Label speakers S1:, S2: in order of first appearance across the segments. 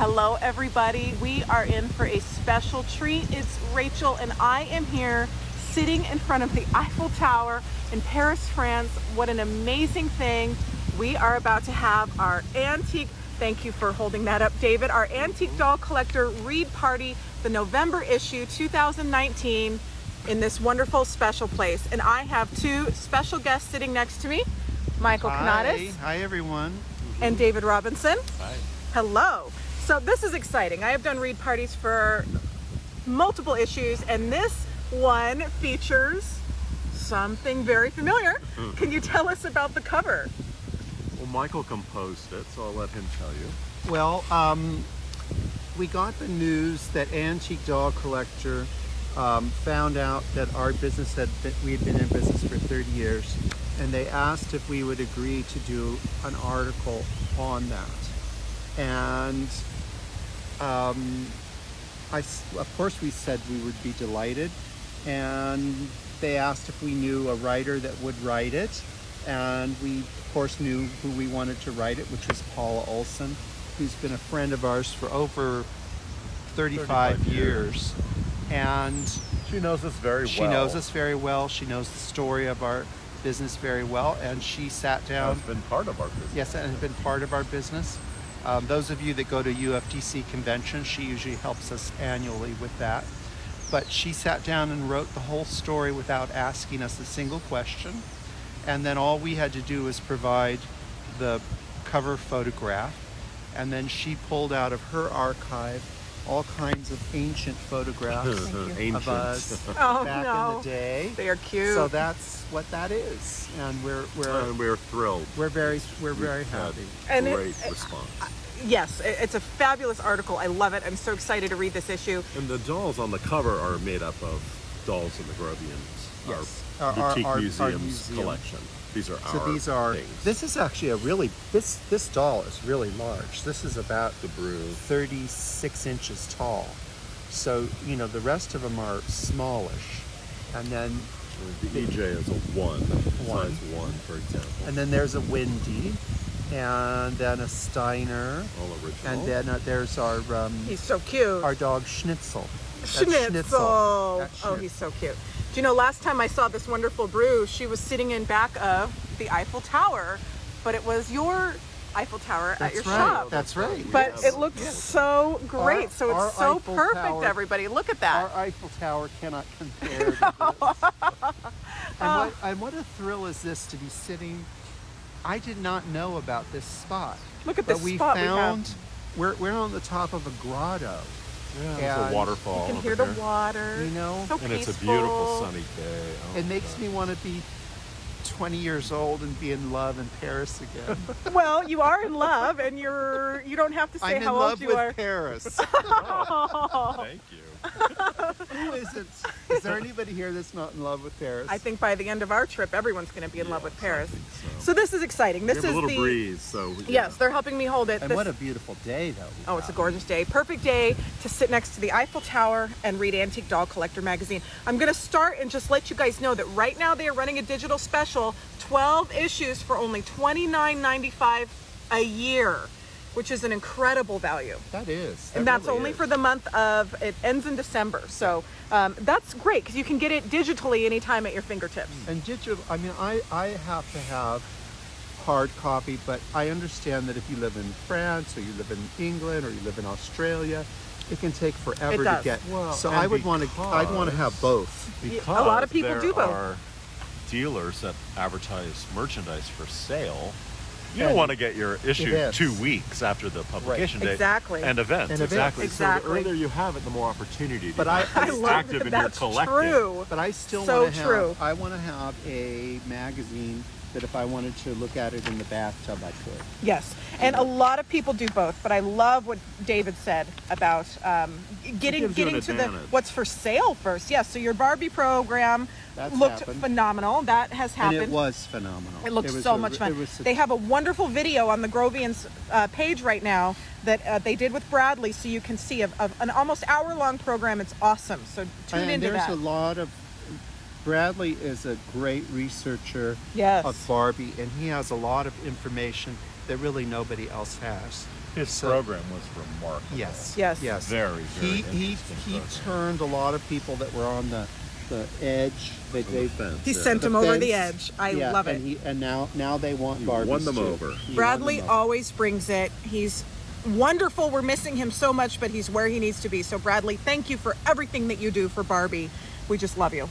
S1: Hello everybody, we are in for a special treat. It's Rachel and I am here sitting in front of the Eiffel Tower in Paris, France. What an amazing thing. We are about to have our antique, thank you for holding that up David, our antique doll collector read party, the November issue 2019 in this wonderful special place. And I have two special guests sitting next to me, Michael Canadas.
S2: Hi everyone.
S1: And David Robinson.
S3: Hi.
S1: Hello. So this is exciting. I have done read parties for multiple issues, and this one features something very familiar. Can you tell us about the cover?
S3: Well, Michael composed it, so I'll let him tell you.
S2: Well, we got the news that Antique Doll Collector found out that our business we had been in business for 30 years, and they asked if we would agree to do an article on that. And of course we said we would be delighted, and they asked if we knew a writer that would write it, and we of course knew who we wanted to write it, which was Paula Olson, who's been a friend of ours for over 35 years. And
S3: she knows us very well.
S2: She knows us very well. She knows the story of our business very well, and she sat down.
S3: Has been part of our business.
S2: Yes, and has been part of our business. Those of you that go to UFDC convention, she usually helps us annually with that. But she sat down and wrote the whole story without asking us a single question. And then all we had to do was provide the cover photograph. And then she pulled out of her archive all kinds of ancient photographs of us back in the day.
S1: They are cute.
S2: So that's what that is, and we're
S3: thrilled.
S2: We're very happy.
S1: And
S3: great response.
S1: Yes, it's a fabulous article. I love it. I'm so excited to read this issue.
S3: And the dolls on the cover are made up of dolls in the Grovians,
S2: yes.
S3: our boutique
S2: our
S3: museum's
S2: museum
S3: collection. These are things.
S2: This is actually this doll is really large. This is about
S3: the brew
S2: 36 inches tall. So, you know, the rest of them are smallish. And then
S3: the EJ is a size 1, for example.
S2: And then there's a Windy, and then a Steiner.
S3: All original.
S2: And then there's our
S1: he's so cute.
S2: Our dog Schnitzel.
S1: Schnitzel. Oh, he's so cute. Do you know, last time I saw this wonderful brew, she was sitting in back of the Eiffel Tower, but it was your Eiffel Tower at your shop.
S2: That's right.
S1: But it looked so great. So it's so
S2: Eiffel
S1: perfect,
S2: Tower,
S1: everybody. Look at that.
S2: Our Eiffel Tower cannot compare to this. And what a thrill is this to be sitting. I did not know about this spot.
S1: Look at this spot we found.
S2: We're on the top of a grotto.
S3: Yeah, it's a waterfall.
S1: You can hear the water.
S2: You know,
S1: so
S3: and
S1: peaceful.
S3: It's a beautiful sunny day. Oh,
S2: it makes me want to be 20 years old and be in love in Paris again.
S1: Well, you are in love, and you don't have to say how old you are.
S2: I'm in love with Paris.
S3: Oh, thank you.
S2: Who isn't? Is there anybody here that's not in love with Paris?
S1: I think by the end of our trip, everyone's going to be in love with Paris.
S3: So.
S1: So this is exciting. This
S3: we have
S1: is
S3: a little breeze, so
S1: yes, they're helping me hold it.
S2: And what a beautiful day, though.
S1: Oh, it's a gorgeous day. Perfect day to sit next to the Eiffel Tower and read Antique Doll Collector magazine. I'm going to start and just let you guys know that right now they are running a digital special, 12 issues for only $29.95 a year, which is an incredible value.
S2: That is.
S1: And that's only for the month of, it ends in December. So that's great because you can get it digitally anytime at your fingertips.
S2: And digital, I mean, I have to have hard copy, but I understand that if you live in France or you live in England or you live in Australia, it can take forever to get.
S3: Well,
S2: so I'd want to have both.
S3: Because
S1: a lot of people do both.
S3: There are dealers that advertise merchandise for sale. You don't want to get your issue
S2: events.
S3: 2 weeks after the publication date.
S1: Exactly.
S3: And events. Exactly. So the earlier you have it, the more opportunity to be active in your collecting.
S1: True.
S2: But I still
S1: want
S2: to have a magazine that if I wanted to look at it in the bathtub, I could.
S1: Yes, and a lot of people do both, but I love what David said about getting to the what's for sale first. Yes, so your Barbie program looked phenomenal. That has happened.
S2: And it was phenomenal.
S1: It looked so much fun. They have a wonderful video on the Grovians page right now that they did with Bradley, so you can see an almost hour-long program. It's awesome, so tune into that.
S2: And there's a lot of Bradley is a great researcher of Barbie, and he has a lot of information that really nobody else has.
S3: His program was remarkable.
S2: Yes.
S1: Yes.
S2: Yes.
S3: Very, very
S2: He
S3: interesting program.
S2: turned a lot of people that were on the edge. They
S3: fence,
S1: He
S3: yeah.
S1: sent
S2: the
S1: him over the
S2: fence.
S1: edge. I love it.
S2: And now they want
S3: He
S2: Barbies
S3: won them
S2: too.
S3: over.
S2: He won
S1: Bradley
S2: them over.
S1: always brings it. He's wonderful. We're missing him so much, but he's where he needs to be. So Bradley, thank you for everything that you do for Barbie. We just love you.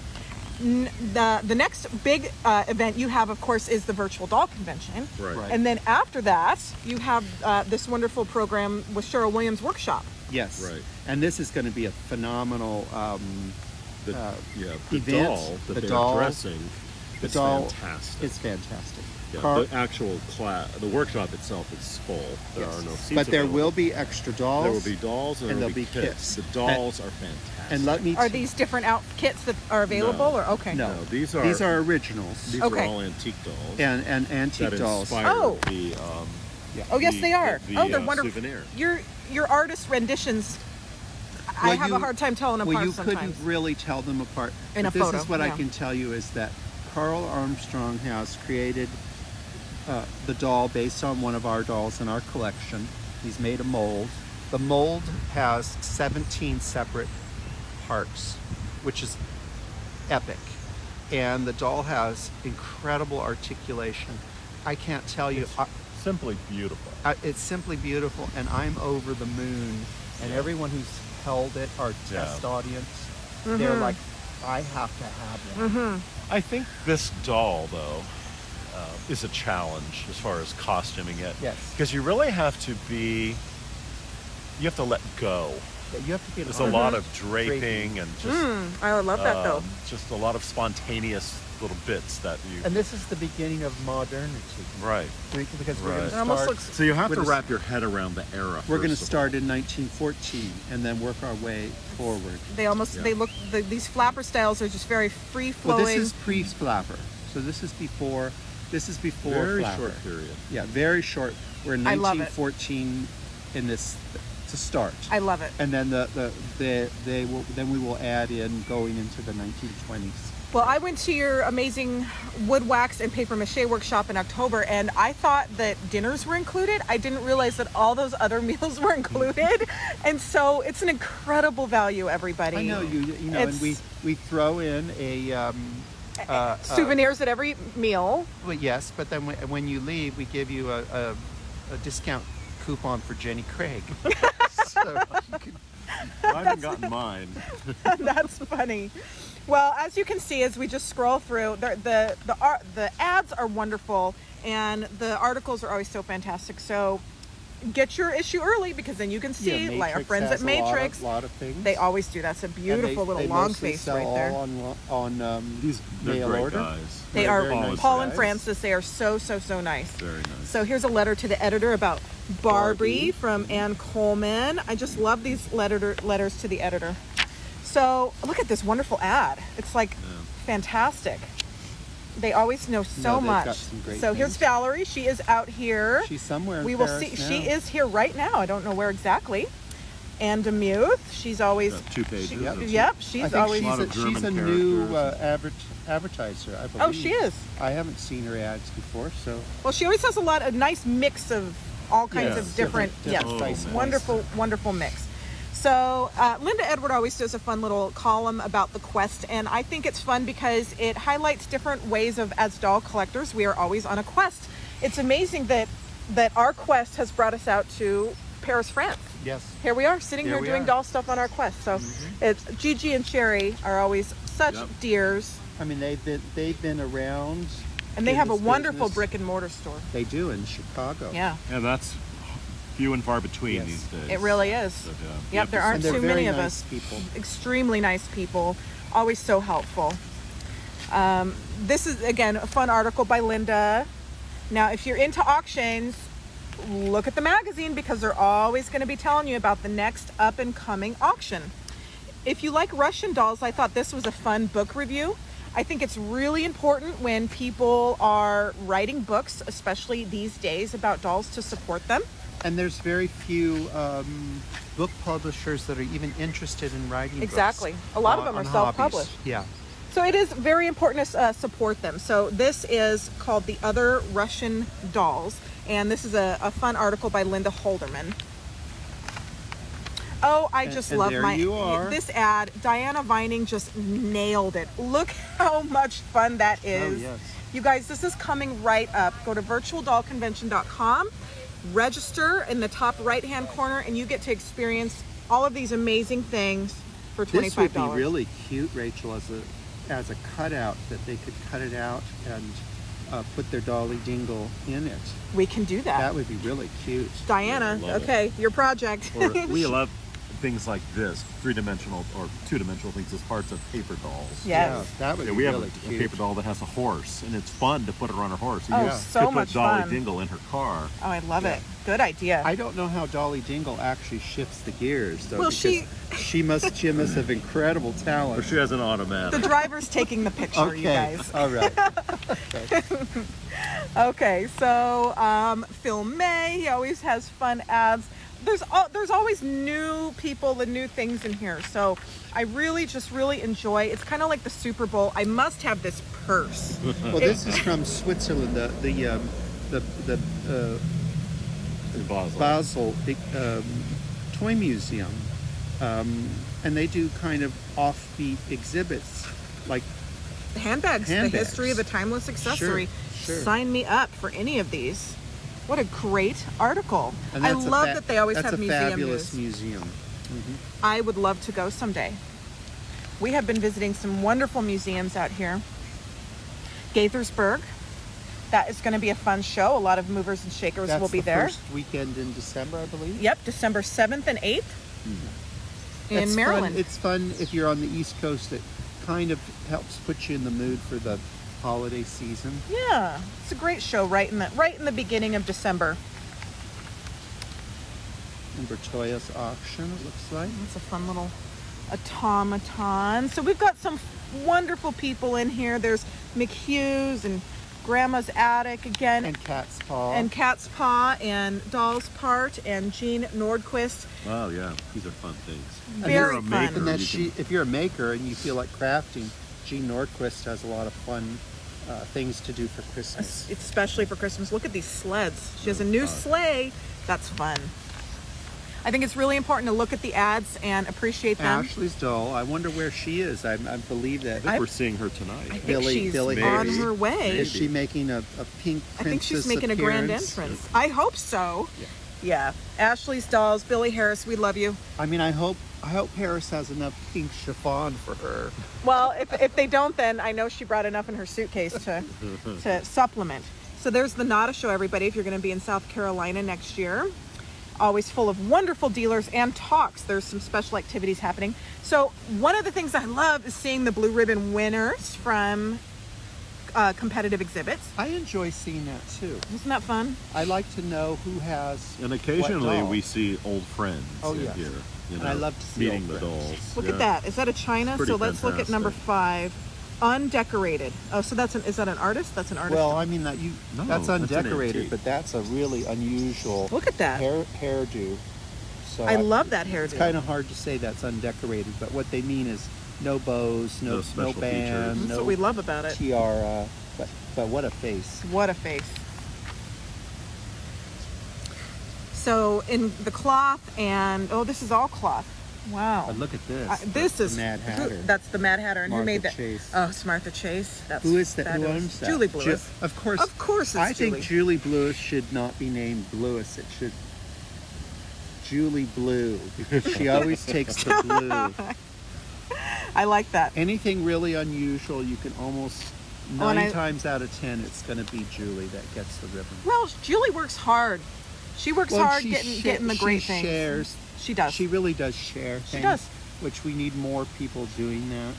S1: The next big event you have, of course, is the virtual doll convention.
S3: Right.
S1: And then after that, you have this wonderful program with Cheryl Williams Workshop.
S2: Yes.
S3: Right.
S2: And this is going to be a phenomenal
S3: The
S2: event.
S3: doll that
S2: The
S3: they're
S2: doll-
S3: dressing
S2: the
S3: is
S2: doll
S3: fantastic.
S2: It's fantastic.
S3: Yeah,
S2: Carl-
S3: the actual the workshop itself is full. There
S2: Yes.
S3: are no seats
S2: But there
S3: available.
S2: will be extra dolls.
S3: There will be dolls and there will be kits. The dolls are fantastic.
S2: And let me
S1: Are these different kits that are available,
S3: No.
S1: or okay?
S2: No,
S3: these are
S2: originals
S3: These
S1: Okay.
S3: are all antique dolls.
S2: and antique
S3: that
S2: dolls.
S3: inspired
S1: Oh.
S3: the
S1: Oh yes, they are.
S3: the,
S1: They're wonderful.
S3: souvenir.
S1: Your artist renditions. I
S2: Well,
S1: have
S2: you-
S1: a hard time telling them
S2: Well,
S1: apart
S2: you
S1: sometimes.
S2: couldn't really tell them apart.
S1: In
S2: but
S1: a
S2: this
S1: photo,
S2: is what I
S1: yeah.
S2: can tell you is that Carl Armstrong has created the doll based on one of our dolls in our collection. He's made a mold. The mold has 17 separate parts, which is epic. And the doll has incredible articulation. I can't tell you.
S3: Simply beautiful.
S2: It's simply beautiful, and I'm over the moon. And everyone who's held it, our test audience, they're like, I have to have one.
S3: I think this doll, though, is a challenge as far as costuming it.
S2: Yes.
S3: Because you really have to you have to let go.
S2: You have to be.
S3: There's a lot of draping and just,
S1: I love that though.
S3: just a lot of spontaneous little bits that you.
S2: And this is the beginning of modernity,
S3: Right.
S2: because we're
S3: Right.
S2: going
S1: It
S2: to
S1: almost
S2: start.
S1: looks.
S3: So you have
S2: We're
S3: to
S2: just-
S3: wrap your head around the era.
S2: We're going to
S3: first of
S2: start in 1914 and then work our way forward.
S1: They almost.
S3: Yeah.
S1: They look. These flapper styles are just very free
S2: Well,
S1: flowing.
S2: this is pre-flapper, so this is before. This is before
S3: Very
S2: flapper.
S3: short period.
S2: Yeah, very short. We're in
S1: I love it.
S2: 1914 in this to start.
S1: I love it.
S2: And then then we will add in going into the 1920s.
S1: Well, I went to your amazing wood wax and paper mache workshop in October, and I thought that dinners were included. I didn't realize that all those other meals were included, and so it's an incredible value, everybody.
S2: I know you know, and
S1: It's-
S2: we throw in a
S1: souvenirs at every meal.
S2: well, yes, but then when you leave, we give you a discount coupon for Jenny Craig. So you could,
S3: I haven't gotten mine.
S1: That's funny. Well, as you can see, as we just scroll through, the ads are wonderful, and the articles are always so fantastic. So get your issue early, because then you can see,
S2: yeah,
S1: like our
S2: Matrix
S1: friends
S2: has
S1: at Matrix.
S2: a lot of things.
S1: They always do. That's a beautiful little long
S2: mostly
S1: face
S2: sell
S1: right there.
S2: all on
S3: They're
S2: mail
S3: great
S2: order.
S3: guys.
S1: They
S2: They're
S1: are
S2: very nice
S1: Paul and
S2: guys.
S1: Francis. They are so nice.
S3: Very nice.
S1: So here's a letter to the editor about Barbie
S2: Barbie.
S1: from Ann Coleman. I just love these letters to the editor. So look at this wonderful ad. It's like fantastic. They always know so
S2: they've
S1: much.
S2: got some great
S1: So here's
S2: things.
S1: Valerie. She is out here.
S2: She's somewhere in
S1: We will
S2: Paris
S1: see.
S2: now.
S1: She is here right now. I don't know where exactly. And Demuth. She's always.
S3: Got 2 pages.
S1: She,
S3: of-
S1: yep.
S2: I
S1: She's
S2: think
S1: always.
S3: lot of
S2: she's
S3: German
S2: a new
S3: characters.
S2: advertiser, I believe.
S1: Oh, she is.
S2: I haven't seen her ads before, so
S1: Well, she always has a nice mix of all kinds
S3: Yeah,
S1: of different.
S2: different
S1: Yes.
S2: price points.
S1: Wonderful mix. So Linda Edward always does a fun little column about the quest, and I think it's fun because it highlights different ways of, as doll collectors, we are always on a quest. It's amazing that our quest has brought us out to Paris, France.
S2: yes.
S1: Here we are sitting
S2: Here
S1: here
S2: we
S1: doing
S2: are.
S1: doll stuff on our quest. So it's Gigi and Sherry are always such
S3: Yep.
S1: dears,
S2: I mean, they've been around,
S1: and they
S2: in
S1: have a
S2: this
S1: wonderful
S2: business.
S1: brick and mortar store.
S2: They do in Chicago.
S1: Yeah,
S3: Yeah, that's few and far between
S2: Yes.
S3: these days.
S1: it really is.
S3: But, you
S1: Yep,
S3: have
S1: there
S3: to-
S1: aren't
S2: And they're
S1: too
S2: very
S1: many of
S2: nice
S1: us.
S2: people.
S1: Extremely nice people, always so helpful. This is, again, a fun article by Linda. Now, if you're into auctions, look at the magazine, because they're always going to be telling you about the next up and coming auction. If you like Russian dolls, I thought this was a fun book review. I think it's really important when people are writing books, especially these days, about dolls, to support them.
S2: And there's very few book publishers that are even interested in writing books.
S1: Exactly. A lot of them are
S2: on
S1: self-published.
S2: hobbies. Yeah.
S1: So it is very important to support them. So this is called The Other Russian Dolls. And this is a fun article by Linda Holderman. Oh, I just love
S2: there you are.
S1: this ad. Diana Vining just nailed it. Look how much fun that is.
S2: Oh, yes.
S1: You guys, this is coming right up. Go to virtualdollconvention.com, register in the top right-hand corner, and you get to experience all of these amazing things for $25.
S2: This would be really cute, Rachel, as a cutout, that they could cut it out and put their Dolly Dingle in it.
S1: We can do that.
S2: That would be really cute.
S1: Diana,
S3: Yeah, I love
S1: okay, your project.
S3: Or we love things like this, three-dimensional or two-dimensional things as parts of paper dolls.
S1: Yes.
S2: Yeah, that would
S3: Yeah,
S2: be
S3: we have
S2: really
S3: a
S2: cute.
S3: paper doll that has a horse, and it's fun to put her on her horse.
S1: Oh,
S3: you
S1: so
S3: could put
S1: much
S3: Dolly
S1: fun.
S3: Dingle in her car.
S1: Oh, I love it. Good idea.
S2: I don't know how Dolly Dingle actually shifts the gears, though.
S1: Well,
S2: because she must have incredible
S3: Or
S2: talent.
S3: she has an automatic.
S1: The driver's taking the picture, you guys.
S2: All right.
S1: Okay, so Phil May, he always has fun ads. There's always new people and new things in here. So I really enjoy. It's kind of like the Super Bowl. I must have this purse.
S2: Well, this is from Switzerland. The
S3: In Basel.
S2: Basel Toy Museum, and they do kind of offbeat exhibits, like
S1: Handbags, the
S2: Handbags.
S1: history of a timeless accessory.
S2: Sure.
S1: Sign me up for any of these. What a great article.
S2: and
S1: I
S2: that's a
S1: love that they always
S2: that's
S1: have
S2: a
S1: museum
S2: fabulous
S1: news.
S2: museum.
S1: I would love to go someday. We have been visiting some wonderful museums out here. Gaithersburg, that is going to be a fun show. A lot of movers and shakers
S2: That's
S1: will be
S2: the
S1: there.
S2: first weekend in December, I believe.
S1: Yep, December 7th and 8th in
S2: It's
S1: Maryland.
S2: Fun. It's fun if you're on the East Coast. It kind of helps put you in the mood for the holiday season.
S1: Yeah, it's a great show right in the beginning of December.
S2: And Bertoya's auction, it looks like.
S1: It's a fun little automaton. So we've got some wonderful people in here. There's McHugh's and Grandma's Attic again.
S2: And Cat's Paw.
S1: And Cat's Paw and Doll's Part and Jean Nordquist.
S3: Oh yeah, these are fun things.
S1: Very
S3: if you're a
S1: fun.
S3: maker,
S2: And that
S3: you can-
S2: if you're a maker and you feel like crafting, Jean Nordquist has a lot of fun things to do for Christmas.
S1: Especially for Christmas. Look at these sleds. She has a new sleigh. That's fun. I think it's really important to look at the ads and appreciate them.
S2: Ashley's doll. I wonder where she is. I believe that.
S3: I think we're seeing her tonight.
S1: I think
S2: Billy-
S1: she's
S2: Billy
S1: on
S3: Harris.
S1: her way.
S2: Is she making a pink princess
S1: I think she's making a grand
S2: appearance?
S1: entrance. I hope so. Yeah. Ashley's dolls. Billy Harris, we love you.
S2: I mean, I hope Paris has enough pink chiffon for her.
S1: Well, if they don't, then I know she brought enough in her suitcase to supplement. So there's the NADA show, everybody, if you're going to be in South Carolina next year. Always full of wonderful dealers and talks. There's some special activities happening. So one of the things I love is seeing the blue ribbon winners from competitive exhibits.
S2: I enjoy seeing that too.
S1: Isn't that fun?
S2: I like to know who has.
S3: And occasionally
S2: doll.
S3: we see old friends
S2: Oh,
S3: in
S2: yes.
S3: here. You
S2: And
S3: know,
S2: I love to see
S3: meeting
S2: old
S3: the
S2: friends.
S3: dolls.
S1: Look
S3: Yeah.
S1: at that. Is that a China?
S3: Pretty
S1: So let's look at number
S3: fantastic.
S1: 5. Undecorated. Oh, so is that an artist? That's an artist.
S2: Well, I mean that's
S3: No, that's an
S2: undecorated,
S3: antique.
S2: but that's a really unusual
S1: Look at that.
S2: hairdo. So
S1: I love that
S2: It's
S1: hairdo.
S2: kind of hard to say that's undecorated, but what they mean is no bows,
S3: No
S2: no
S3: special
S2: band,
S3: features.
S1: That's
S2: no
S1: what we love about it.
S2: tiara. But what a face!
S1: What a face. So in the cloth and, oh, this is all cloth. Wow.
S2: But look at this.
S1: This
S2: the
S1: is
S2: Mad Hatter.
S1: That's the Mad Hatter, and who
S2: Martha
S1: made that?
S2: Chase.
S1: Oh, it's Martha Chase. That's
S2: Who is that? Who
S1: is
S2: owns that?
S1: Julie Bluis.
S2: Of course.
S1: Of course, it's
S2: I
S1: Julie.
S2: think Julie Bluis should not be named Bluis. It should Julie Blue, because she always takes the blue.
S1: I like that.
S2: Anything really unusual, you can almost
S1: Oh, and
S2: 9
S1: I-
S2: times out of 10, it's going to be Julie that gets the ribbon.
S1: Well, Julie works hard. She works hard
S2: she
S1: getting the great
S2: she
S1: things.
S2: shares.
S1: She does.
S2: She really does share things.
S1: does.
S2: Which we need more people doing that.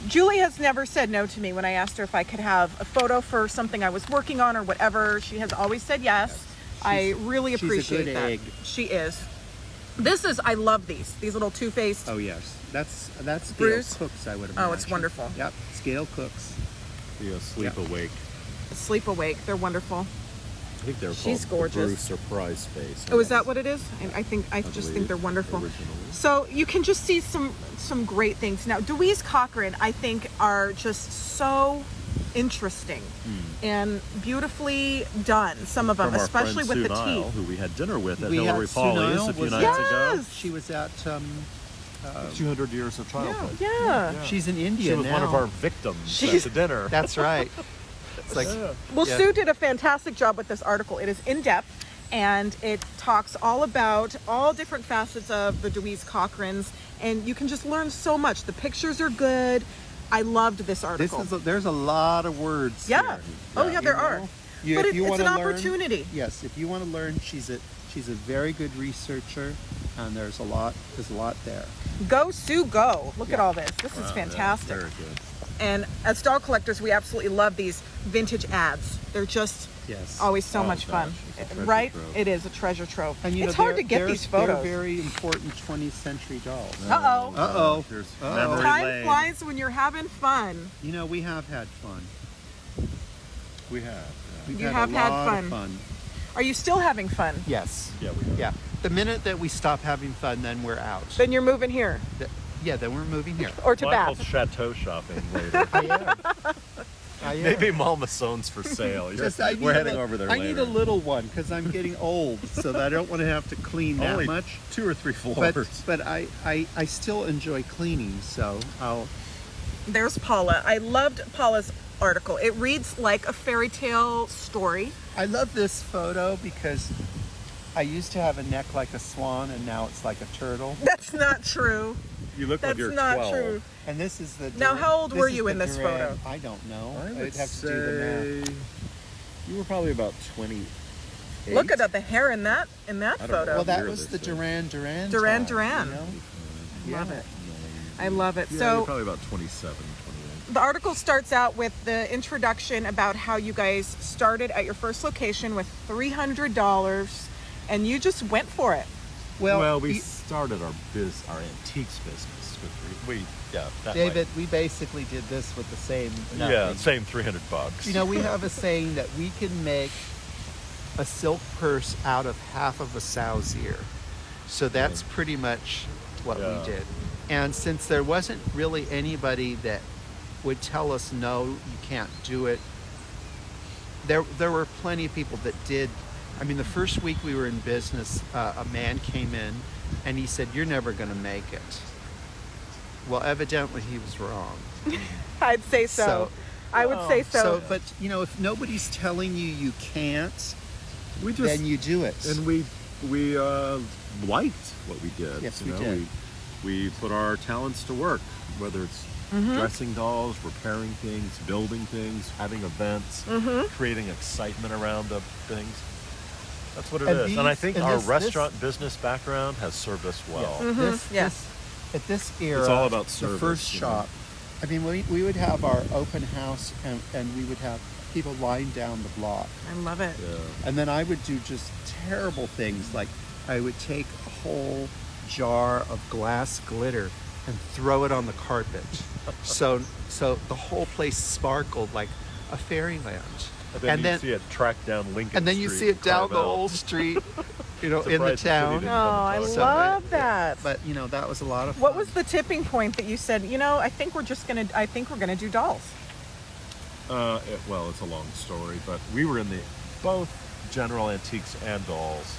S1: Julie has never said no to me when I asked her if I could have a photo for something I was working on or whatever. She has always said yes. I really
S2: she's a
S1: appreciate
S2: good
S1: that.
S2: egg.
S1: She is. I love these little two-faced.
S2: Oh yes, that's Gail
S1: Bruce?
S2: Cooks, I would imagine.
S1: Oh, it's wonderful.
S2: Yep, it's Gail Cooks.
S3: The Sleep Awake.
S1: Sleep Awake. They're wonderful.
S3: I think they're
S1: She's
S3: called
S1: gorgeous.
S3: the Bruce Surprise Face.
S1: Oh, is that what it is? And I just
S3: believe,
S1: think they're wonderful.
S3: originally.
S1: So you can just see some great things. Now, Deweese Cochran, I think, are just so interesting and beautifully done. Some of them,
S3: From our
S1: especially
S3: friend
S1: with the
S3: Sue Nile,
S1: teeth.
S3: who we had dinner with at
S2: We
S3: Hillary
S2: had Sue
S3: Polly's
S2: Nile
S3: a few
S2: was
S3: nights
S2: there.
S3: ago.
S1: Yes.
S2: She was at
S3: 200 years of childhood.
S1: Yeah.
S2: she's in India
S3: She was
S2: now.
S3: one of our victims
S1: She's-
S3: at the dinner.
S2: That's right. It's like
S1: Well,
S2: Yeah.
S1: Sue did a fantastic job with this article. It is in depth and it talks all about all different facets of the Louise Cochran's, and you can just learn so much. The pictures are good. I loved this article.
S2: there's a lot of words.
S1: Yeah.
S2: here.
S1: Oh, yeah, there are. But
S2: if you
S1: it's
S2: wanna
S1: an
S2: learn-
S1: opportunity.
S2: Yes, if you want to learn, she's a very good researcher, and there's a lot there.
S1: Go, Sue, go. Look at
S2: Yeah.
S1: all this. This is fantastic.
S3: Very good.
S1: And as doll collectors, we absolutely love these vintage ads. They're just
S2: Yes.
S1: always so
S3: Oh,
S1: much
S3: gosh,
S1: fun.
S3: it's a treasure
S1: Right?
S3: trove.
S1: It is a treasure trove.
S2: And
S1: It's hard to get
S2: they're-
S1: these photos.
S2: They're very important 20th century dolls.
S1: Uh-oh.
S2: Uh-oh.
S3: There's
S2: Uh-oh.
S3: memory
S1: Time
S3: lane.
S1: flies when you're having fun.
S2: You know, we have had fun.
S3: We have.
S2: We've
S1: You
S2: had
S1: have
S2: a
S1: had
S2: lot
S1: fun.
S2: of fun.
S1: Are you still having fun?
S2: Yes.
S3: Yeah, we have.
S2: Yeah. The minute that we stop having fun, then we're out.
S1: Then you're moving here
S2: Yeah, then we're moving here.
S1: or to
S3: Michael's
S1: Bath.
S3: chateau shopping later.
S2: I am. I am.
S3: Maybe Malmasone's for sale.
S2: Just, I need
S3: We're
S2: a
S3: heading
S2: li-
S3: over there
S2: I
S3: later.
S2: need a little one because I'm getting old, so that I don't want to have to clean that
S3: Only
S2: much.
S3: 2 or 3
S2: But
S3: floors.
S2: I still enjoy cleaning, so I'll.
S1: There's Paula. I loved Paula's article. It reads like a fairy tale story.
S2: I love this photo because I used to have a neck like a swan, and now it's like a turtle.
S1: That's not true.
S3: You look
S1: That's
S3: like you're
S1: not
S3: 12.
S1: true.
S2: And this is the.
S1: Now, how old were
S2: is
S1: you
S2: the
S1: in this
S2: Duran-
S1: photo?
S2: I don't know.
S3: I
S2: I'd
S3: would
S2: have to do the math.
S3: say you were probably about 28.
S1: Look at the hair in that
S3: I don't know.
S1: photo.
S2: Well, that
S3: year
S2: was
S3: this
S2: the
S3: is.
S2: Duran
S1: Duran
S2: time,
S1: Duran.
S2: you know?
S1: Love
S2: Yeah.
S1: it. I love it.
S3: Yeah,
S1: So
S3: you're probably about 27, 28.
S1: the article starts out with the introduction about how you guys started at your first location with $300 and you just went for it.
S3: Well, we
S2: y-
S3: started our antiques business with that
S2: David, we basically did this with the same
S3: way.
S2: nothing.
S3: Yeah, same $300.
S2: You know, we have a saying that we can make a silk purse out of half of a sow's ear. So that's pretty much what
S3: Yeah.
S2: we did. And since there wasn't really anybody that would tell us, no, you can't do it, there were plenty of people that did. I mean, the first week we were in business, a man came in and he said, "You're never going to make it." Well, evidently he was wrong.
S1: I'd say so.
S2: So-
S1: I would say so.
S2: So, but you know, if nobody's telling you you can't,
S3: we just
S2: then you do it.
S3: and we liked what we did.
S2: Yes,
S3: you
S2: we
S3: know?
S2: did.
S3: We put our talents to work, whether it's dressing dolls, repairing things, building things, having events, creating excitement around the things. That's what it
S2: And
S3: is. And I
S2: these-
S3: think
S2: and
S3: our
S2: this-
S3: restaurant business background has served us well.
S1: Yes.
S2: At this era,
S3: all about
S2: the
S3: service,
S2: first
S3: you know.
S2: shop. I mean, we would have our open house, and we would have people lying down the block,
S1: I love it.
S3: Yeah.
S2: and then I would do just terrible things, like I would take a whole jar of glass glitter and throw it on the carpet, so the whole place sparkled like a fairyland.
S3: And then you see it track down Lincoln
S2: and then you
S3: Street
S2: see it down the
S3: Carvel.
S2: whole street, you know, in the
S3: Surprised the city
S2: town.
S3: didn't
S1: Oh, I
S3: come and talk.
S2: So,
S1: love that.
S2: But you know, that was a lot of fun.
S1: What was the tipping point that you said, I think we're gonna do dolls?
S3: Well, it's a long story, but we were in both general antiques and dolls.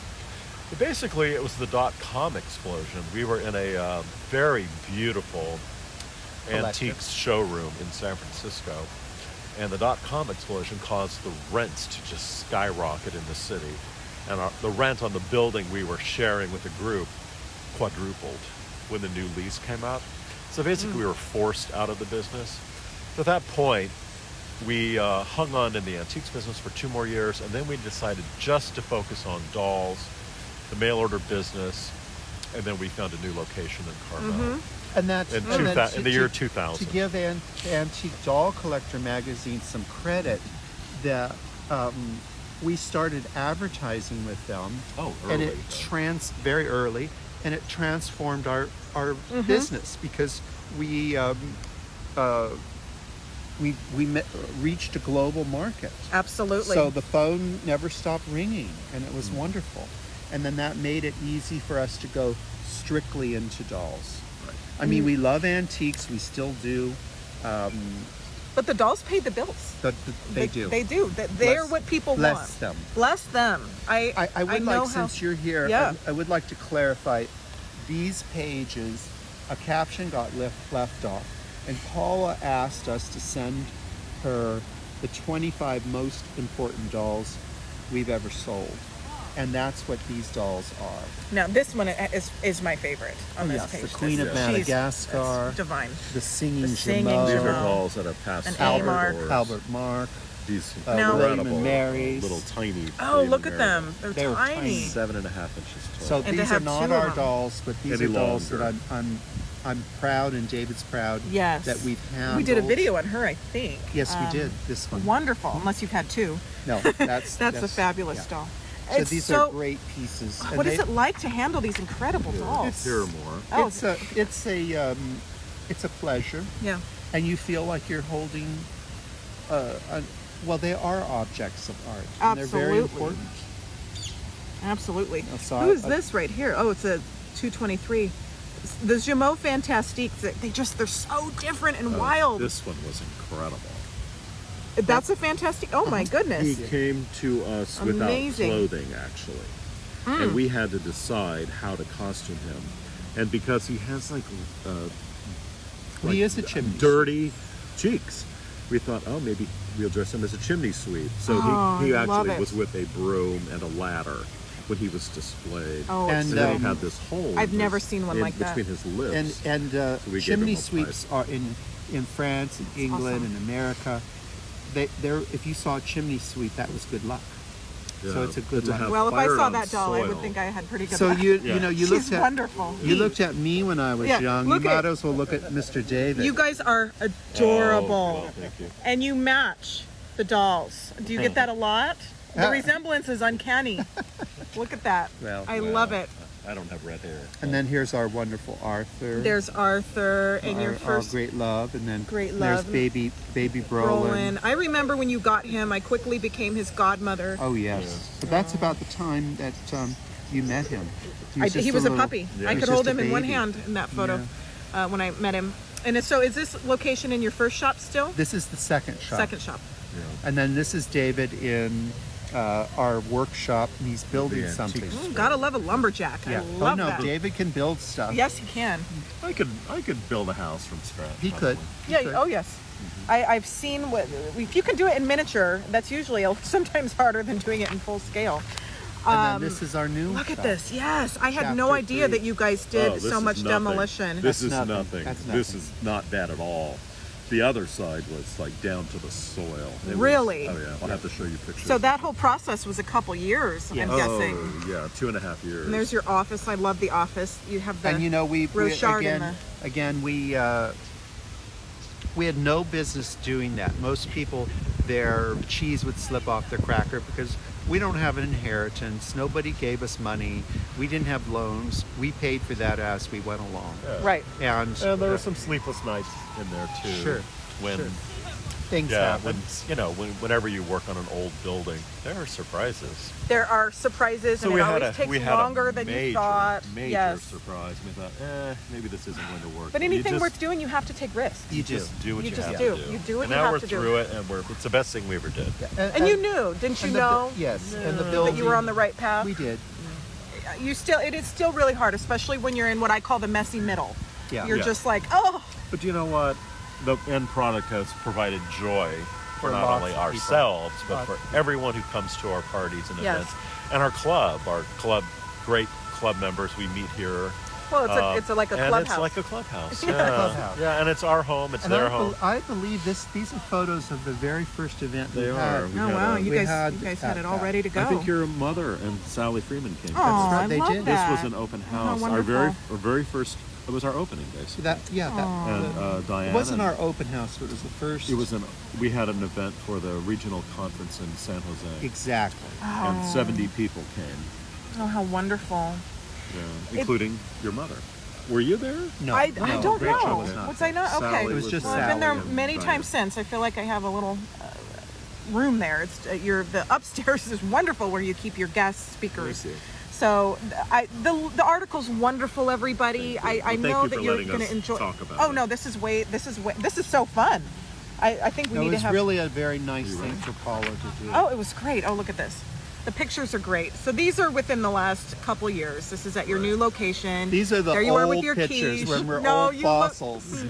S3: But basically, it was the .com explosion. We were in a very beautiful
S2: Collective.
S3: antiques showroom in San Francisco, and the .com explosion caused the rents to just skyrocket in the city. And the rent on the building we were sharing with the group quadrupled when the new lease came out. So basically, we were forced out of the business. So at that point, we hung on in the antiques business for 2 more years, and then we decided just to focus on dolls, the mail order business, and then we found a new location in Carmel
S2: And that's
S3: in,
S2: and then
S3: in the year 2000.
S2: To give Antique Doll Collector magazine some credit, that we started advertising with them.
S3: Oh,
S2: and
S3: early,
S2: it very early, and it transformed our business because we reached a global market.
S1: Absolutely.
S2: So the phone never stopped ringing, and it was wonderful. And then that made it easy for us to go strictly into dolls.
S3: Right.
S2: I mean, we love antiques. We still do.
S1: But the dolls pay the bills.
S2: They do.
S1: They do. They're
S2: Bless-
S1: what people
S2: bless
S1: want.
S2: them.
S1: Bless them.
S2: I would
S1: know
S2: like, since you're here,
S1: Yeah.
S2: I would like to clarify these pages. A caption got left off, and Paula asked us to send her the 25 most important dolls we've ever sold, and that's what these dolls are.
S1: Now this one is my favorite on this
S2: Yes,
S1: page.
S2: the Queen of
S1: She's-
S2: Madagascar,
S1: it's divine.
S2: the singing
S1: The singing
S2: Jameau,
S3: These are
S1: Jameau.
S3: dolls that have passed
S1: An
S3: through
S1: A
S3: our
S1: mark.
S3: doors.
S2: Albert Mark,
S3: These
S1: Now-
S2: William
S3: incredible
S2: and Mary's.
S3: little tiny.
S1: Oh,
S3: William
S1: look
S3: and
S1: at
S3: Mary.
S1: them. They're
S2: They were
S1: tiny.
S2: tiny.
S3: 7.5 inches tall.
S2: So
S1: And they
S2: these are
S1: have
S2: not
S1: two
S2: our
S1: of them.
S2: dolls, but these
S3: Any
S2: are dolls
S3: longer.
S2: that I'm proud, and David's proud.
S1: Yes.
S2: That we've handled.
S1: We did a video on her, I think.
S2: Yes, we did. This one.
S1: Wonderful. Unless you've had two.
S2: No, that's
S1: That's a fabulous
S2: yeah.
S1: doll.
S2: So
S1: It's
S2: these
S1: so.
S2: are great pieces. and
S1: What is
S2: they-
S1: it like to handle these incredible dolls?
S3: Here are more.
S1: Oh,
S2: It's a pleasure,
S1: yeah.
S2: and you feel like you're holding. Well, they are objects of art, and they're very
S1: Absolutely.
S2: important.
S1: Absolutely.
S2: No, so
S1: Who is
S2: I-
S1: this right here? Oh, it's a 223. The Jameau Fantastiques. They're so different and wild.
S3: This one was incredible.
S1: That's a fantastic. Oh my
S3: He
S1: goodness.
S3: came to us without
S1: Amazing.
S3: clothing, actually. And we had to decide how to costume him. And because he has
S2: He is a chimney
S3: dirty cheeks, we thought, oh, maybe we'll dress him as a chimney sweep. So
S1: Oh,
S3: he
S1: I love
S3: actually
S1: it.
S3: was with a broom and a ladder when he was displayed.
S1: Oh,
S2: And,
S1: it's
S3: And then
S1: so-
S3: he had this hole.
S1: I've
S3: in
S1: never
S3: his-
S1: seen one
S3: in
S1: like that.
S3: between his lips.
S2: And
S3: we gave
S2: chimney
S3: him a
S2: sweeps are in France and England
S1: awesome.
S2: and America. They're if you saw a chimney sweep, that was good luck. So
S3: Yeah,
S2: it's a good
S3: but to
S2: luck.
S3: have
S1: Well, if I
S3: fire
S1: saw
S3: on
S1: that doll, I would
S3: soil.
S1: think I had pretty good
S2: So
S1: luck.
S2: you
S3: Yeah.
S2: know you
S1: She's
S2: looked at
S1: wonderful.
S2: you looked at me when I was
S1: Yeah,
S2: young.
S1: look
S2: You
S1: at-
S2: might as well look at Mr. David.
S1: You guys are adorable.
S3: Oh, thank you.
S1: And you match the dolls. Do you get that a lot? The resemblance is uncanny. Look at that.
S2: Well,
S1: I love it.
S3: I don't have red hair.
S2: And then here's our wonderful Arthur.
S1: There's Arthur and your
S2: our
S1: first
S2: great love, and then
S1: Great
S2: there's
S1: love.
S2: baby
S1: Brolin.
S2: Brolin.
S1: I remember when you got him, I quickly became his godmother.
S2: Oh yes, but that's about the time that you met him.
S1: He was a puppy.
S3: Yeah.
S1: I
S2: he was
S1: could hold
S2: just a
S1: him in one
S2: baby.
S1: hand in that photo when I met him. And so is this location in your first shop still?
S2: This is the second shop.
S1: Second shop.
S2: And then this is David in our workshop, and he's building
S3: The
S2: something.
S3: antiques.
S1: Gotta love a lumberjack.
S2: Yeah.
S1: I love
S2: Oh no,
S1: that.
S2: David can build stuff.
S1: Yes, he can.
S3: I could build a house from scratch.
S2: He could.
S3: probably.
S2: He
S1: Yeah.
S2: could.
S1: Oh yes. I've seen what if you can do it in miniature. That's usually sometimes harder than doing it in full scale.
S2: And then this is our new.
S1: Look at
S2: shop.
S1: this. Yes, I had no
S2: Chapter
S1: idea
S2: 3.
S1: that you guys did
S3: Oh, this
S1: so
S3: is
S1: much
S3: nothing.
S1: demolition.
S3: This
S2: That's
S3: is
S2: nothing.
S3: nothing.
S2: That's
S3: This
S2: nothing.
S3: is not bad at all. The other side was like down to the soil. It was-
S1: Really?
S3: oh yeah. I'll have to show you pictures.
S1: So that whole process was a couple years, I'm guessing.
S3: Oh yeah, 2.5 years.
S1: And there's your office. I love the office. You have the
S2: And you know we
S1: Rochard in
S2: again we had no business doing that. Most people, their cheese would slip off their cracker because we don't have an inheritance. Nobody gave us money. We didn't have loans. We paid for that as we went along.
S1: right.
S2: And
S3: And there were some sleepless nights in there too.
S2: Sure,
S3: When
S2: sure. things
S3: yeah,
S2: happen.
S3: whenever you work on an old building, there are surprises.
S1: There are surprises, and it always takes longer than you thought.
S3: Major
S1: Yes.
S3: surprise. We thought, maybe this isn't going to work.
S1: But
S3: You
S1: anything
S3: just-
S1: worth doing, you have to take risks.
S2: You do.
S3: just do what
S1: You
S3: you,
S1: just
S3: have
S1: do.
S3: to do.
S1: You do what
S3: and
S1: you
S3: now
S1: have
S3: we're
S1: to do.
S3: through it, and it's the best thing we ever did.
S1: And you knew, didn't you
S2: and
S1: know?
S2: yes, and the
S1: That
S2: building.
S1: you were on the right path.
S2: We did.
S1: It is still really hard, especially when you're in what I call the messy middle.
S2: Yeah.
S1: You're
S3: Yeah.
S1: just like, oh,
S3: But you know what? The end product has provided joy for
S2: For
S3: not
S2: lots
S3: only
S2: of people.
S3: ourselves, but
S2: Lots
S3: for
S2: of people.
S3: everyone who comes to our parties and
S1: Yes.
S3: events. And our club, great club members we meet here.
S1: well, it's like a
S3: and
S1: clubhouse.
S3: it's like a clubhouse.
S1: Yeah.
S3: Yeah.
S2: Clubhouse.
S3: Yeah, and it's our home, it's
S2: And
S3: their
S2: I,
S3: home.
S2: I believe these are photos of the very first event
S3: They
S2: we
S3: are.
S2: had.
S3: We
S1: Oh
S3: had
S1: wow,
S3: a-
S1: you
S2: we
S1: guys
S2: had
S1: had it all
S2: that.
S1: ready to go.
S3: I think your mother and Sally Freeman came.
S1: Oh,
S2: right,
S1: I
S2: they
S1: love
S2: did.
S1: that.
S3: This was an open house.
S1: How
S3: Our
S1: wonderful.
S3: very first. It was our opening, basically. And Diane.
S2: It wasn't
S3: and-
S2: our open house, but it was the first.
S3: It was we had an event for the regional conference in San Jose,
S2: exactly.
S3: and 70 people came,
S1: Oh, how wonderful.
S3: including your mother. Were you there?
S2: No,
S1: I
S2: no,
S1: don't
S2: Rachel
S1: know.
S2: was not.
S1: Was I not? Okay.
S3: Sally
S2: It was just
S1: Well, I've been there
S3: Sally and
S1: many
S3: Diane.
S1: times since. I feel like I have a little room there. It's the upstairs is wonderful where you keep your guest speakers.
S3: Thank you.
S1: So the article's wonderful, everybody. I
S3: Well, thank
S1: know
S3: you
S1: that
S3: for
S1: you're
S3: letting
S1: going
S3: us
S1: to enjoy.
S3: talk about
S1: Oh
S3: it.
S1: no, this is so fun. I think we
S2: It
S1: need to
S2: was
S1: have.
S2: really a very nice thing for Paula to do.
S1: Oh, it was great. Oh, look at this. The pictures are great. So these are within the last couple years. This is at your new location.
S2: These are the
S1: there you are with
S2: old
S1: your
S2: pictures
S1: quiche.
S2: when we're
S1: No,
S2: old
S1: you look-
S2: fossils.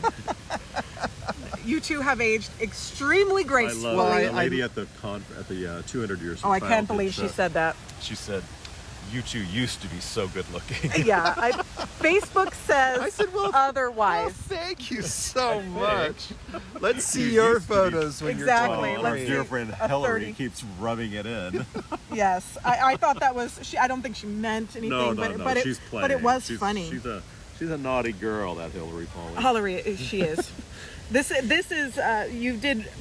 S1: You two have aged extremely
S3: I
S1: gracefully.
S3: love
S2: I-
S3: the lady at the 200 years.
S1: Oh, I
S3: trial
S1: can't
S3: did
S1: believe she said that.
S3: She said, "You two used to be so good looking."
S1: Yeah, Facebook says
S2: I said, well,
S1: otherwise.
S2: thank you so much. Let's see
S3: You
S2: your
S3: used to be-
S2: photos when
S1: Exactly,
S2: you're
S3: Oh,
S1: let's
S3: our
S2: 23.
S1: see.
S3: dear friend
S1: A
S3: Hillary
S1: 30.
S3: keeps rubbing it in.
S1: Yes, I thought that was. I don't think she meant anything, but
S3: she's
S1: it,
S3: playing.
S1: but it was
S3: She's-
S1: funny.
S3: She's a naughty girl, that Hillary Pauly.
S1: Hillary, she is. This is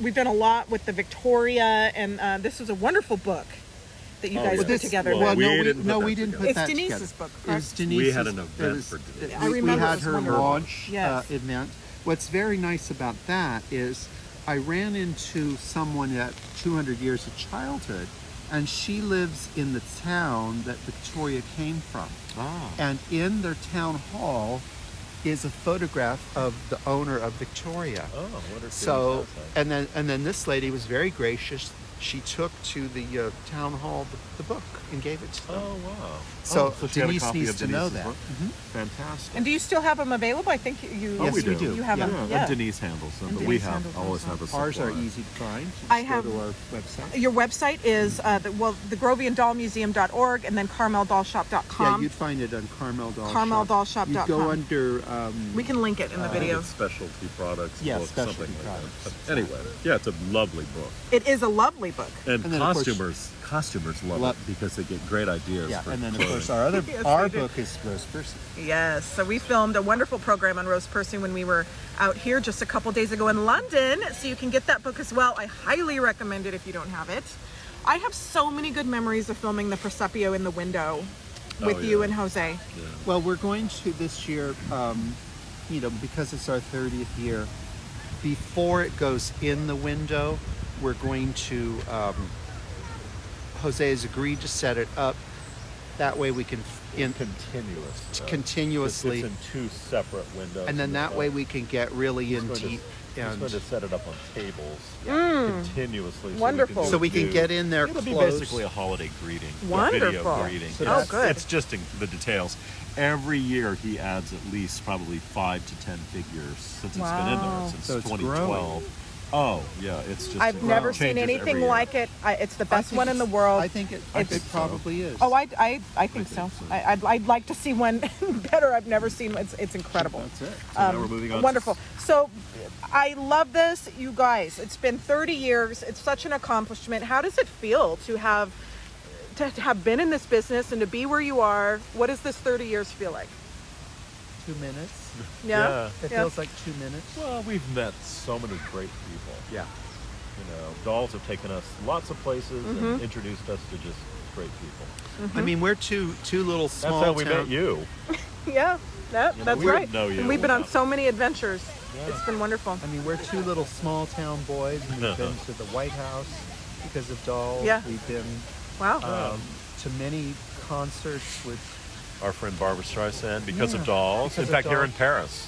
S1: we've done a lot with the Victoria, and this is a wonderful book that you guys
S3: yeah.
S1: put together.
S3: well,
S1: that-
S3: we
S2: no,
S3: didn't put that
S2: we didn't
S3: together.
S2: put
S1: It's
S2: that
S1: Denise's
S2: together.
S1: book,
S2: It was
S1: correct?
S2: Denise's.
S3: We had an
S2: it
S3: event
S2: was-
S3: for Denise.
S1: I remember
S2: we
S1: it
S2: had
S1: was
S2: her
S1: wonderful.
S2: launch
S1: Yes.
S2: event. What's very nice about that is I ran into someone at 200 Years of Childhood, and she lives in the town that Victoria came from.
S3: Ah.
S2: And in their town hall is a photograph of the owner of Victoria.
S3: Oh, what are
S2: So, and then this lady was very gracious. She took to the town hall the book and gave it to them.
S3: Oh, wow.
S2: So,
S3: she had a
S2: Denise
S3: copy
S2: needs
S3: of
S2: to know
S3: Denise's
S2: that.
S3: book? Fantastic.
S1: And do you still have them available? I think you.
S2: Yes, we do.
S1: You have
S2: Yeah.
S1: them.
S3: And Denise handles them,
S1: And
S3: but we
S1: Denise handles them
S3: always
S1: as well.
S3: have a supply.
S2: Ours are easy to find. Just
S1: I have-
S2: go to our website.
S1: Your website is the GrovianDollMuseum.org and then CarmelDollShop.com.
S2: Yeah, you'd find it on Carmel Doll
S1: CarmelDollShop.com.
S2: You go under.
S1: We can link it in the
S3: I think
S1: video.
S3: it's specialty products.
S2: Yeah,
S3: book,
S2: specialty
S3: something like
S2: products.
S3: that. Anyway, yeah, it's a lovely book.
S1: It is a lovely book.
S3: And,
S2: And then, of course-
S3: costumers love
S2: Love-
S3: it because they get great ideas.
S2: Yeah,
S3: for
S2: and then of
S3: clothing.
S2: course
S1: Yes,
S2: our
S1: they do.
S2: book is Rose Percy.
S1: Yes, so we filmed a wonderful program on Rose Percy when we were out here just a couple days ago in London, so you can get that book as well. I highly recommend it if you don't have it. I have so many good memories of filming the Presepio in the window with
S3: Oh,
S1: you
S3: yeah.
S1: and Jose.
S2: Well, we're going to this year, because it's our 30th year. Before it goes in the window, we're going to. Jose has agreed to set it up. That way we can continuously,
S3: It's in two separate windows.
S2: and then that way we can get really in
S3: He's going
S2: deep.
S3: He's
S2: And
S3: going to set it up on tables continuously.
S1: Wonderful.
S2: so we can get in there
S3: It'll be
S2: close.
S3: basically a holiday greeting. a
S1: Wonderful.
S3: video greeting.
S2: So
S1: Oh,
S2: that's-
S1: good.
S3: It's just in the details. Every year he adds at least probably 5 to 10 figures since it's been in
S1: Wow.
S3: there since
S2: So it's
S3: 2012. Oh yeah, it's just.
S1: I've never seen
S3: changes every
S1: anything
S3: year.
S1: like it. It's the
S2: I
S1: best
S2: think
S1: one in the
S2: it's-
S1: world.
S2: I think it
S1: It's-
S2: probably is.
S1: Oh, I think so.
S3: so.
S1: I'd like to see one better. I've never seen one. It's incredible.
S2: That's it.
S3: So now we're moving on.
S1: Wonderful. So I love this, you guys. It's been 30 years. It's such an accomplishment. How does it feel to have been in this business and to be where you are? What does this 30 years feel like?
S2: 2 minutes.
S1: Yeah.
S2: It
S1: Yeah.
S2: feels like 2 minutes.
S3: Well, we've met so many great people.
S2: Yeah.
S3: You know, dolls have taken us lots of places
S1: Mm-hmm.
S3: and introduced us to just great people.
S2: I mean, we're two little
S3: That's
S2: small
S3: how we
S2: town-
S3: met you.
S1: Yeah. That's
S3: we
S1: right.
S3: wouldn't know you
S1: And we've been on
S3: without-
S1: so many adventures. It's been wonderful.
S2: I mean, we're two little small town boys, and we've been to the White House because of dolls.
S1: Yeah.
S2: We've been
S1: Wow.
S2: to many concerts with.
S3: Our friend Barbara Streisand, because
S2: Yeah,
S3: of dolls.
S2: because
S3: In
S2: of
S3: fact, here in
S2: dolls.
S3: Paris.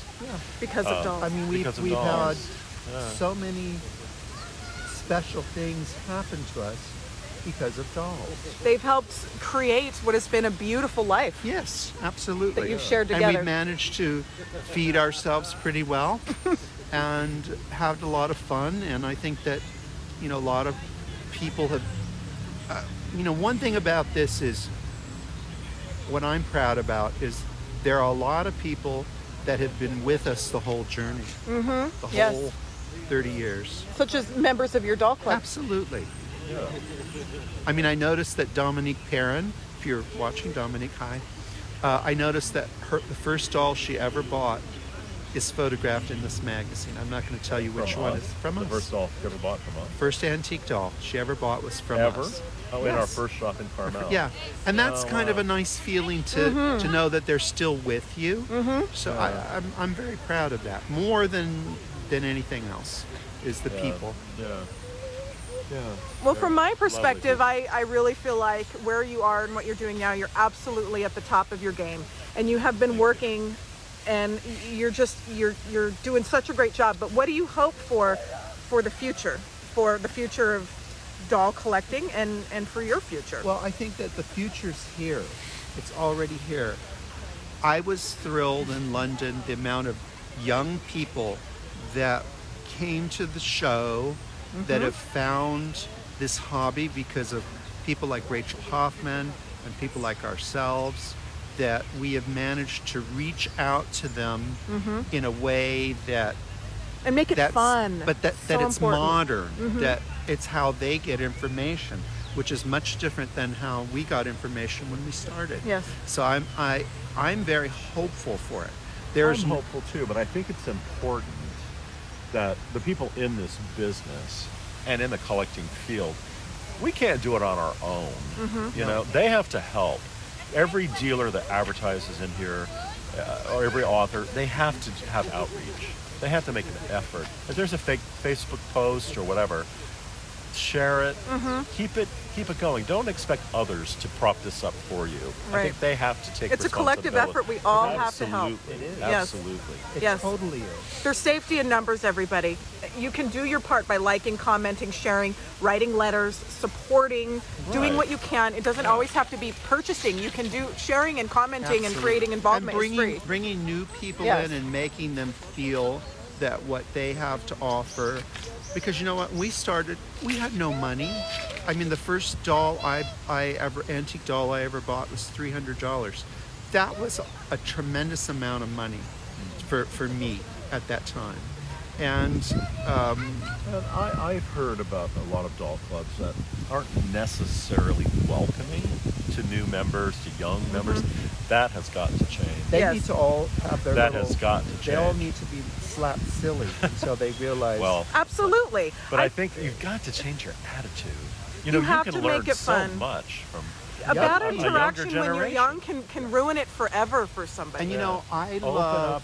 S1: Because of dolls.
S2: I mean,
S3: Because of
S2: we've had
S3: dolls. Yeah.
S2: so many special things happen to us because of dolls.
S1: They've helped create what has been a beautiful life.
S2: Yes, absolutely.
S1: That you've shared
S2: And
S1: together.
S2: we've managed to feed ourselves pretty well and had a lot of fun. And I think that, a lot of people have, one thing about this is what I'm proud about is there are a lot of people that have been with us the whole journey, the
S1: Yes.
S2: whole 30 years.
S1: Such as members of your doll club.
S2: Absolutely.
S3: Yeah.
S2: I mean, I noticed that Dominique Perrin, if you're watching, Dominique, hi. I noticed that the first doll she ever bought is photographed in this magazine. I'm not going to tell you which
S3: From
S2: one
S3: us.
S2: it's from
S3: The
S2: us.
S3: first doll you ever bought from us.
S2: First antique doll she ever bought was from
S3: Ever?
S2: us.
S3: Oh, in our
S2: Yes.
S3: first shop in Carmel.
S2: Yeah, and that's
S3: Oh,
S2: kind of
S3: wow.
S2: a nice feeling to know that they're still with you. So
S3: Yeah.
S2: I'm very proud of that. More than anything else is the
S3: Yeah.
S2: people.
S3: Yeah. Yeah.
S1: Well, from my perspective,
S3: Lovely.
S1: I really feel like where you are and what you're doing now, you're absolutely at the top of your game. And you have been working and you're doing such a great job. But what do you hope for for the future of doll collecting and for your future?
S2: Well, I think that the future's here. It's already here. I was thrilled in London the amount of young people that came to the show that have found this hobby because of people like Rachel Hoffman and people like ourselves, that we have managed to reach out to them in a way that
S1: And make it fun.
S2: but that
S1: So
S2: it's
S1: important.
S2: modern, that it's how they get information, which is much different than how we got information when we started.
S1: Yes.
S2: So I'm very hopeful for it.
S3: I'm hopeful too, but I think it's important that the people in this business and in the collecting field, we can't do it on our own. You know, they have to help. Every dealer that advertises in here, or every author, they have to have outreach. They have to make an effort. If there's a fake Facebook post or whatever, share it. Keep it going. Don't expect others to prop this up for you. I
S1: Right.
S3: think they have to take
S1: It's a collective
S3: responsibility.
S1: effort. We all have to help.
S3: Absolutely.
S2: It is.
S1: Yes.
S3: Absolutely.
S2: It
S1: Yes.
S2: totally is.
S1: There's safety in numbers, everybody. You can do your part by liking, commenting, sharing, writing letters, supporting, doing
S3: Right.
S1: what you can. It doesn't always have to be purchasing. You can do sharing and commenting and
S2: Absolutely.
S1: creating involvement
S2: and
S1: is free.
S2: bringing new people
S1: Yes.
S2: in and making them feel that what they have to offer, because you know what, we started, we had no money. I mean, the first doll antique doll I ever bought was $300. That was a tremendous amount of money for me at that time. And
S3: And I've heard about a lot of doll clubs that aren't necessarily welcoming to new members, to young members. That has got to change.
S2: they
S1: Yes.
S2: need to all have their
S3: That
S2: little,
S3: has got to
S2: they all
S3: change.
S2: need to be slapped silly until they realize.
S3: Well,
S1: Absolutely.
S3: but I think you've got to change your attitude. You know,
S1: You have
S3: can
S1: to
S3: learn
S1: make it
S3: so
S1: fun.
S3: much from
S1: A bad
S2: a younger
S1: interaction when you're
S3: generation.
S1: young can ruin it forever for somebody.
S2: and you know, I
S3: open
S2: love.
S3: up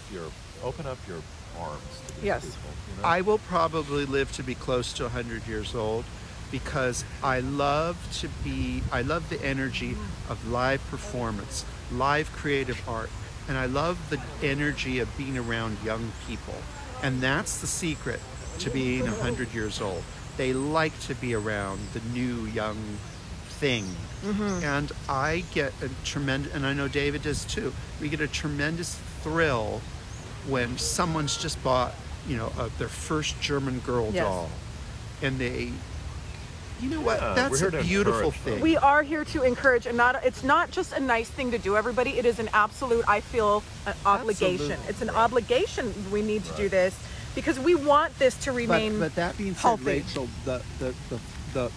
S3: your arms to these
S1: Yes.
S3: people. You know?
S2: I will probably live to be close to 100 years old because I love the energy of live performance, live creative art, and I love the energy of being around young people. And that's the secret to being 100 years old. They like to be around the new young thing. And I get a tremendous, and I know David does too, we get a tremendous thrill when someone's just bought, their first German girl
S1: Yes.
S2: doll, and they, you know what?
S3: Yeah,
S2: That's
S3: we're here
S2: a
S3: to
S2: beautiful
S3: encourage them.
S2: thing.
S1: We are here to encourage, and it's not just a nice thing to do, everybody. It is an absolute, I feel, an obligation.
S2: Absolutely.
S1: It's an obligation. We need to do this because we want this to remain
S2: but that being said,
S1: healthy.
S2: Rachel, the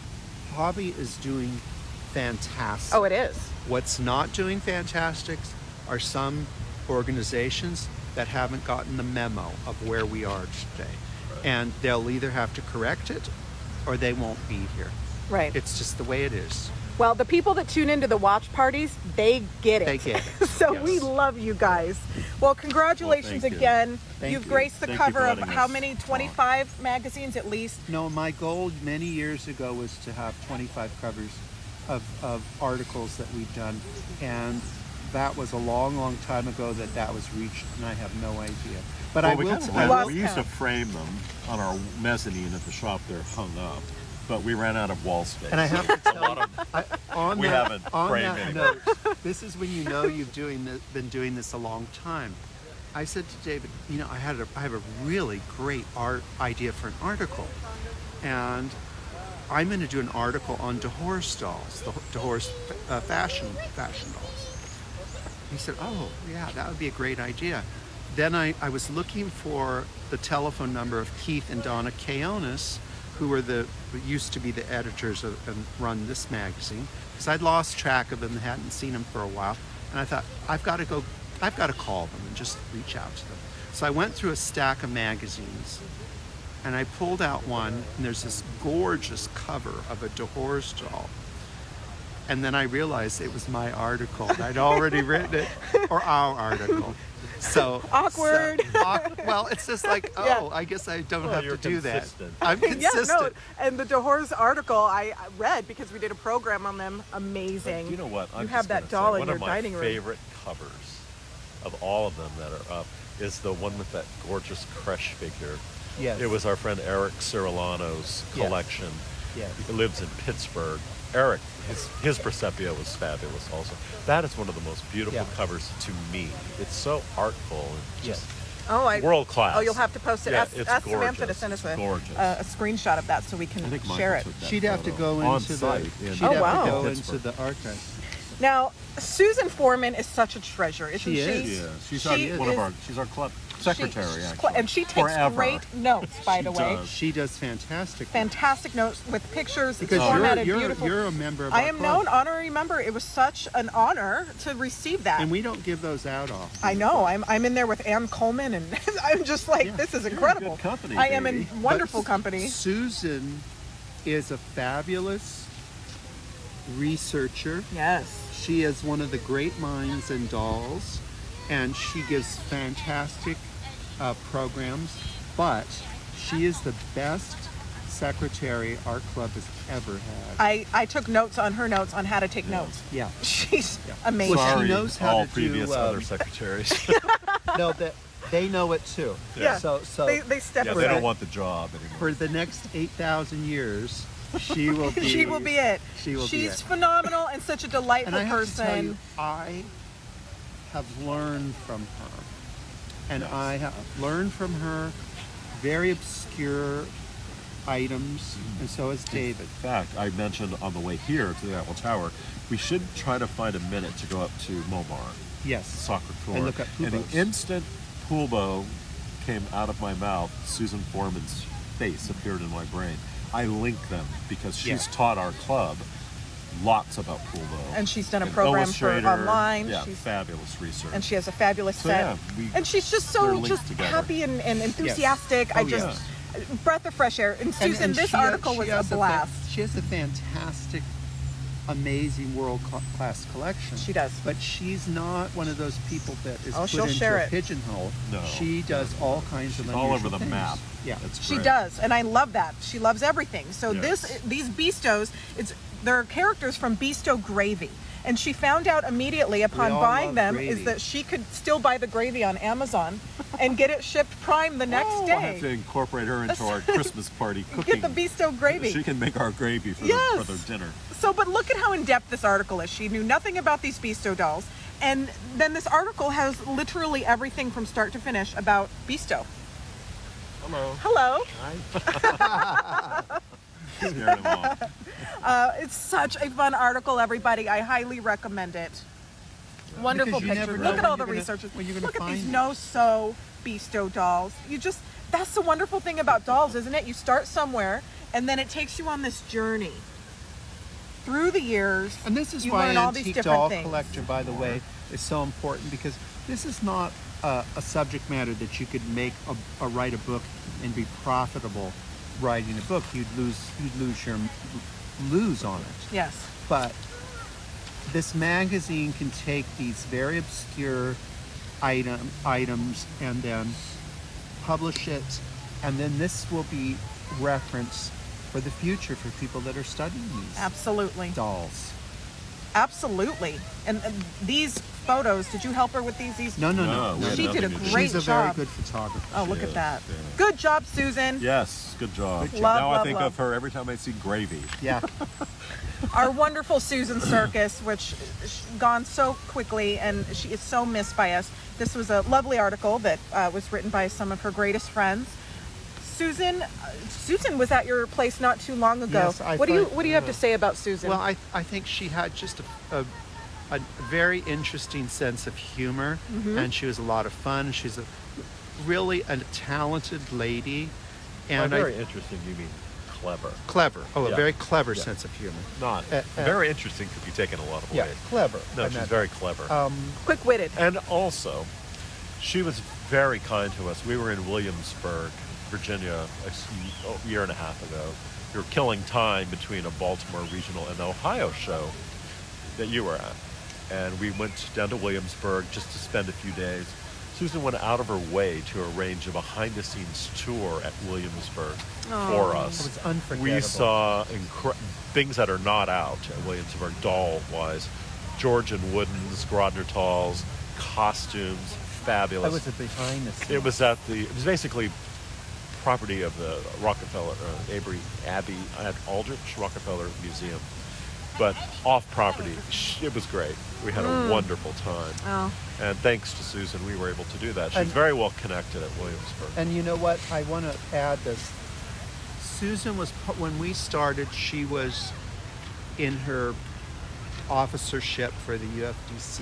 S2: hobby is doing fantastic.
S1: Oh, it is.
S2: What's not doing fantastic are some organizations that haven't gotten the memo of where we are today. And they'll either have to correct it or they won't be here.
S1: Right.
S2: It's just the way it is.
S1: Well, the people that tune into the watch parties, they get it.
S2: They get it.
S1: So
S2: Yes.
S1: we love you guys. Well, congratulations
S3: Well, thank you.
S1: again.
S2: Thank
S1: You've
S2: you.
S1: graced the
S3: Thank you for
S1: cover of
S3: letting
S1: how
S3: us
S1: many?
S3: talk.
S1: 25 magazines at least.
S2: No, my goal many years ago was to have 25 covers of articles that we've done. And that was a long, long time ago that was reached, and I have no idea. But
S3: Well,
S2: I
S3: we
S2: will.
S3: kind of
S2: I
S3: ran-
S2: will-
S3: we used to frame them on our mezzanine at the shop. They're hung up, but we ran out of wall space.
S2: And I have to
S3: A
S2: tell
S3: lot
S2: you,
S3: of
S2: on
S3: We
S2: that,
S3: haven't
S2: on
S3: framed
S2: that
S3: anymore.
S2: note, this is when you know you've been doing this a long time. I said to David, I have a really great idea for an article, and I'm going to do an article on DeHorst dolls, the DeHorst fashion dolls. He said, "Oh, yeah, that would be a great idea." Then I was looking for the telephone number of Keith and Donna Kaonis, who used to be the editors and run this magazine, because I'd lost track of them and hadn't seen them for a while. And I thought, I've got to call them and just reach out to them. So I went through a stack of magazines, and I pulled out one, and there's this gorgeous cover of a DeHorst doll. And then I realized it was my article. I'd already written it, or our article. So
S1: Awkward.
S2: Well, it's just like,
S1: Yeah.
S2: I guess I don't
S3: Well,
S2: have
S3: you're
S2: to do
S3: consistent.
S2: that. I'm
S1: Yeah,
S2: consistent.
S1: no. And the DeHorst article I read because we did a program on them. Amazing.
S3: But you know what? I'm
S1: You
S3: just
S1: have that
S3: gonna
S1: doll
S3: say,
S1: in your
S3: one of my
S1: dining room.
S3: favorite covers of all of them that are up is the one with that gorgeous creche figure
S2: Yes.
S3: It was our friend Eric Cirilano's
S2: Yes.
S3: collection.
S2: Yes.
S3: He lives in Pittsburgh. Eric, his Persephia was fabulous also. That is one of the most beautiful
S2: Yeah.
S3: covers to me. It's so artful and just world class.
S1: Oh, you'll have to post it.
S3: Yeah,
S1: ask
S3: it's
S1: ask Samantha to
S3: gorgeous.
S1: send us
S3: It's gorgeous.
S1: a screenshot of that so we can
S3: I think Michael
S1: share it.
S3: took that
S2: She'd have to
S3: photo
S2: go
S3: on
S2: into the.
S3: site in
S2: She'd have
S1: wow.
S2: to go
S3: Pittsburgh.
S2: into the archive.
S1: Now, Susan Foreman is such a treasure, isn't
S2: She
S1: she?
S2: is.
S3: Yeah, she's
S1: She
S3: one
S1: is-
S3: of our. She's our club secretary,
S1: She's
S3: actually.
S1: and she takes
S3: Forever.
S1: great notes, by
S3: She
S1: the way.
S3: does.
S2: She does fantastic.
S1: Fantastic notes with pictures.
S2: Because
S1: it's formatted
S2: you're
S1: beautiful.
S2: a member of
S1: I
S2: our
S1: am
S2: club.
S1: known honorary member. It was such an honor to receive that.
S2: And we don't give those out often.
S1: I know. I'm in there with Ann Coleman, and I'm just like,
S2: Yeah.
S1: this is
S3: You're in
S1: incredible.
S3: good company,
S1: I am in
S3: baby.
S1: wonderful
S2: But
S1: company.
S2: Susan is a fabulous researcher.
S1: Yes.
S2: She is one of the great minds in dolls, and she gives fantastic programs. But she is the best secretary our club has ever had.
S1: I took notes on her notes on how to take notes.
S2: Yeah.
S1: She's amazing.
S2: Well, she
S3: Sorry,
S2: knows how
S3: all
S2: to
S3: previous
S2: do,
S3: other secretaries.
S2: No, they know it too.
S1: Yeah.
S2: So
S1: they step
S3: yeah,
S1: aside.
S3: they don't want the job anymore.
S2: for the next 8,000 years, she will be.
S1: She will be it.
S2: She will be
S1: She's
S2: it.
S1: phenomenal and such a delightful
S2: And I have
S1: person.
S2: to tell you, I have learned from her. And
S3: Yes.
S2: I have learned from her very obscure items, and so has David.
S3: In fact, I mentioned on the way here to the Eiffel Tower, we should try to find a minute to go up to Momar, the
S2: Yes.
S3: soccer tour.
S2: And look at
S3: And
S2: Pubos.
S3: the instant Pulbo came out of my mouth, Susan Foreman's face appeared in my brain. I link them because she's
S2: Yeah.
S3: taught our club lots about Pulbo.
S1: And she's done a
S3: An
S1: program for
S3: illustrator.
S1: online.
S3: Yeah,
S1: She's-
S3: fabulous research.
S1: and she has a fabulous
S3: So,
S1: set.
S3: yeah,
S1: and she's just
S3: they're
S1: so
S3: linked
S1: just
S3: together.
S1: happy and enthusiastic.
S2: Oh,
S1: I just breath of fresh air. And Susan,
S2: And
S1: this
S2: she-
S1: article
S2: she
S1: was a
S2: has
S1: blast.
S2: she has a fantastic, amazing world-class collection.
S1: She does.
S2: But she's not one of those people that is
S1: Oh,
S2: put
S1: she'll
S2: into
S1: share
S2: a
S1: it.
S2: pigeonhole.
S3: No.
S2: She does all kinds of
S3: She's all over
S2: unusual
S3: the
S2: things.
S3: map.
S2: Yeah.
S3: That's
S1: She
S3: great.
S1: does, and I love that. She loves everything. So
S3: Yes.
S1: these Beastos, they're characters from Beasto Gravy. And she found out immediately upon
S2: all
S1: buying
S2: love
S1: them
S2: gravy.
S1: is that she could still buy the gravy on Amazon and get it shipped prime the next
S3: Oh,
S1: day.
S3: I have to incorporate her into our Christmas party cooking.
S1: Get the Beasto gravy.
S3: She can make our gravy for,
S1: Yes.
S3: for their dinner.
S1: So, but look at how in-depth this article is. She knew nothing about these Beasto dolls. And then this article has literally everything from start to finish about Beasto.
S3: Hello.
S1: Hello.
S3: Scared him off.
S1: It's such a fun article, everybody. I highly recommend it. Wonderful
S2: Because you
S1: pictures.
S2: never
S1: Look
S2: know
S1: at all
S2: when
S1: the
S2: you're gonna-
S1: researchers.
S2: when you're gonna
S1: Look at these
S2: find it.
S1: no-sew Beasto dolls. That's the wonderful thing about dolls, isn't it? You start somewhere, and then it takes you on this journey. Through the years,
S2: And this is
S1: you
S2: why
S1: learn all these
S2: Antique
S1: different
S2: Doll
S1: things.
S2: Collector, by the way, is so important, because this is not a subject matter that you could make write a book and be profitable writing a book. You'd lose on it.
S1: Yes.
S2: But this magazine can take these very obscure items and then publish it, and then this will be reference for the future for people that are studying these
S1: Absolutely.
S2: dolls.
S1: Absolutely. And these photos, did you help her with these?
S2: No.
S3: No, we had
S1: She did a
S3: nothing to do.
S1: great
S2: She's a very
S1: job.
S2: good photographer.
S1: Oh, look
S3: She
S1: at
S3: is,
S1: that.
S3: yeah.
S1: Good job, Susan.
S3: Yes, good job.
S2: Good job.
S1: Love,
S3: now I
S1: love,
S3: think
S1: love.
S3: of her every time I see gravy.
S2: Yeah.
S1: Our wonderful Susan Circus, which gone so quickly, and she is so missed by us. This was a lovely article that was written by some of her greatest friends. Susan was at your place not too long ago.
S2: Yes, I
S1: what do
S2: thought-
S1: you have to say about Susan?
S2: Well, I think she had just a very interesting sense of humor, and she was a lot of fun. She's really a talented lady, and
S3: Very interesting, you mean clever.
S2: clever. Oh,
S3: Yeah.
S2: a very clever
S3: Yeah.
S2: sense of humor.
S3: Not very interesting could be taken a lot of ways.
S2: clever.
S3: No,
S2: I
S3: she's
S2: meant-
S3: very clever.
S1: Quick-witted.
S3: And also, she was very kind to us. We were in Williamsburg, Virginia, a year and a half ago. We were killing time between a Baltimore regional and Ohio show that you were at. And we went down to Williamsburg just to spend a few days. Susan went out of her way to arrange a behind-the-scenes tour at Williamsburg for us.
S2: It was unforgettable.
S3: We saw things that are not out at Williamsburg, doll-wise. Georgian Woodens, Grodner-Talls, costumes, fabulous.
S2: That was a behind the scenes.
S3: It was basically property of the Rockefeller, Abbey Aldrich Rockefeller Museum. But off property, it was great. We had a wonderful time.
S1: Oh.
S3: And thanks to Susan, we were able to do that. She's very well connected at Williamsburg.
S2: And you know what? I want to add this. Susan was, when we started, she was in her officership for the UFDC.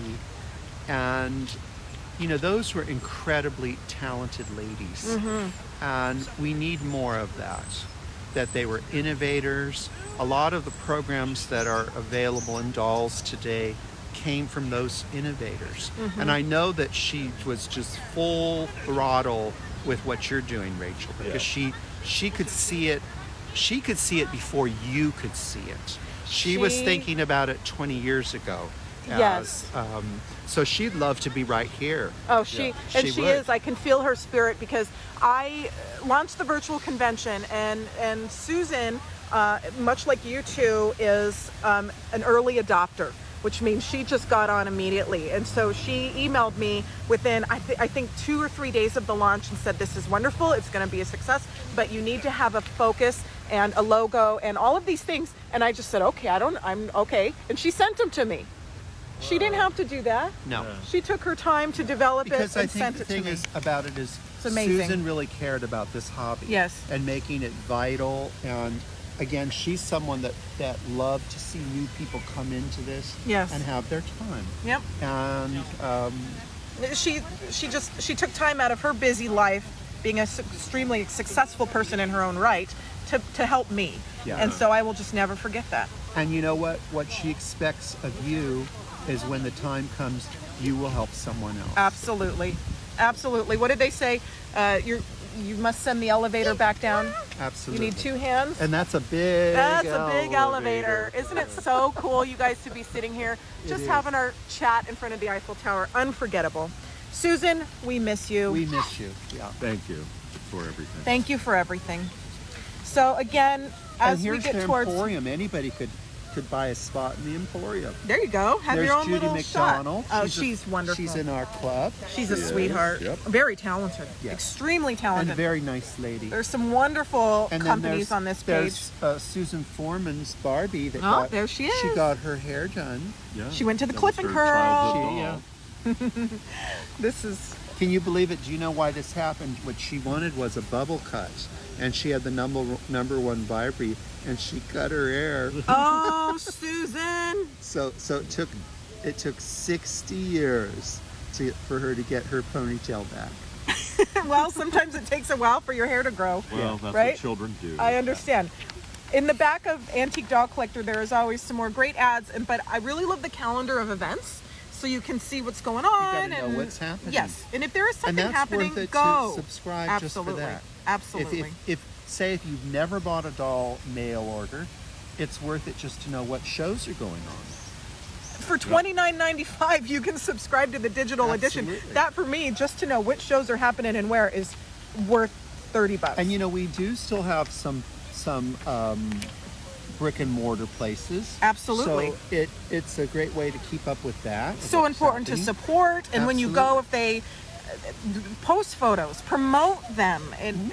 S2: And, you know, those were incredibly talented ladies. And we need more of that they were innovators. A lot of the programs that are available in dolls today came from those innovators. And I know that she was just full throttle with what you're doing, Rachel, because she could see it. She could see it before you could see it. She was thinking about it 20 years ago.
S1: Yes.
S2: So she'd love to be right here.
S1: Oh, she is. I can feel her spirit because I launched the virtual convention, and Susan, much like you two, is an early adopter, which means she just got on immediately. And so she emailed me within, I think 2 or 3 days of the launch and said, this is wonderful, it's going to be a success, but you need to have a focus and a logo and all of these things. And I just said, okay, I'm okay. And she sent them to me. She didn't have to do that.
S2: No.
S1: She took her time to develop
S2: Because
S1: it and
S2: I think
S1: sent
S2: the
S1: it to
S2: thing
S1: me.
S2: is about it is
S1: amazing.
S2: Susan really cared about this hobby.
S1: Yes.
S2: And making it vital. And again, she's someone that loved to see new people come into this.
S1: Yes.
S2: And have their time.
S1: Yep.
S2: And
S1: She took time out of her busy life, being an extremely successful person in her own right, to help me.
S2: Yeah.
S1: And so I will just never forget that.
S2: And you know what? What she expects of you is when the time comes, you will help someone else.
S1: Absolutely. Absolutely. What did they say? You must send the elevator back down.
S2: Absolutely.
S1: You need 2 hands.
S2: And that's a big
S1: elevator. Isn't it so cool, you guys, to be sitting here, just having our chat in front of the Eiffel Tower? Unforgettable. Susan, we miss you.
S2: We miss you. Yeah.
S3: Thank you for everything.
S1: Thank you for everything. So again, as
S2: and
S1: we
S2: here's
S1: get
S2: the
S1: towards
S2: Emporium. Anybody could buy a spot in the Emporium.
S1: there you go. Have
S2: There's
S1: your own
S2: Judy
S1: little
S2: McDonald.
S1: shot. Oh, she's wonderful.
S2: She's in our club.
S1: She's a sweetheart.
S3: Yep.
S1: Very talented.
S2: Yes.
S1: Extremely
S2: And
S1: talented.
S2: a very nice lady.
S1: There's some wonderful
S2: And then
S1: companies on this page.
S2: There's Susan Foreman's Barbie. That
S1: Oh, there she is.
S2: She got her hair done.
S3: Yeah.
S1: She went to the
S3: That
S1: clip
S3: was
S1: and
S3: her
S1: curl.
S3: childhood doll.
S1: This is
S2: Can you believe it? Do you know why this happened? What she wanted was a bubble cut. And she had the number one Barbie, and she cut her hair.
S1: oh, Susan.
S2: So it took 60 years for her to get her ponytail back.
S1: Well, sometimes it takes a while for your hair to grow.
S3: Well, that's
S1: right?
S3: what children do.
S1: I understand. In the back of Antique Doll Collector, there is always some more great ads, but I really love the calendar of events, so you can see what's going on.
S2: You gotta know what's happening.
S1: Yes, and if there is
S2: And
S1: something
S2: that's
S1: happening,
S2: worth it
S1: go.
S2: to subscribe
S1: Absolutely.
S2: just for that.
S1: Absolutely.
S2: If you've never bought a doll mail order, it's worth it just to know what shows are going on.
S1: For $29.95, you can subscribe to the digital edition.
S2: Absolutely.
S1: That, for me, just to know which shows are happening and where, is worth $30.
S2: And you know, we do still have some brick and mortar places.
S1: Absolutely.
S2: So it's a great way to keep up with that.
S1: So
S2: what's
S1: important to
S2: happening.
S1: support, and when you go, if they post photos, promote them,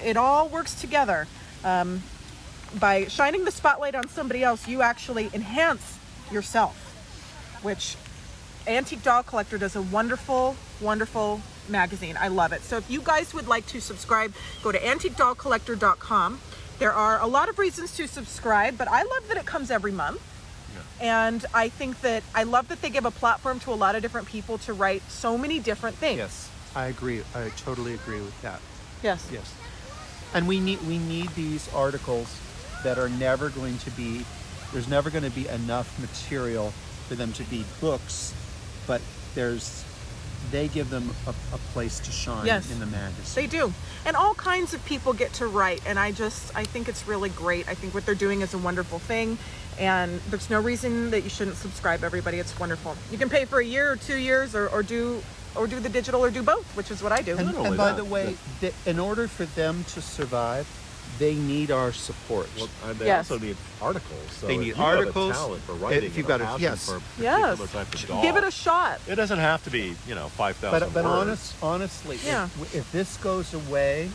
S1: it all works together. By shining the spotlight on somebody else, you actually enhance yourself, which Antique Doll Collector does a wonderful, wonderful magazine. I love it. So if you guys would like to subscribe, go to antiquedollcollector.com. There are a lot of reasons to subscribe, but I love that it comes every month. And I think that I love that they give a platform to a lot of different people to write so many different things.
S2: Yes, I agree. I totally agree with that.
S1: Yes.
S2: Yes. And we need these articles that are never going to be, there's never going to be enough material for them to be books, but they give them a place to shine
S1: Yes.
S2: in the magazine.
S1: They do. And all kinds of people get to write. And I think it's really great. I think what they're doing is a wonderful thing. And there's no reason that you shouldn't subscribe, everybody. It's wonderful. You can pay for a year or 2 years or do the digital or do both, which is what I do.
S2: And,
S3: only
S2: by
S3: that,
S2: the way, in order for them to survive, they need our support.
S3: Well, and they
S1: Yes.
S3: also need articles. So
S2: They
S3: if
S2: need
S3: you have
S2: articles.
S3: a talent for writing,
S2: If you've
S3: and
S2: got a-
S3: passion
S2: yes.
S3: for a
S1: Yes.
S3: particular type of doll,
S1: Give it a shot.
S3: It doesn't have to be, 5,000
S2: But
S3: words.
S2: honestly,
S1: Yeah.
S2: if this goes away,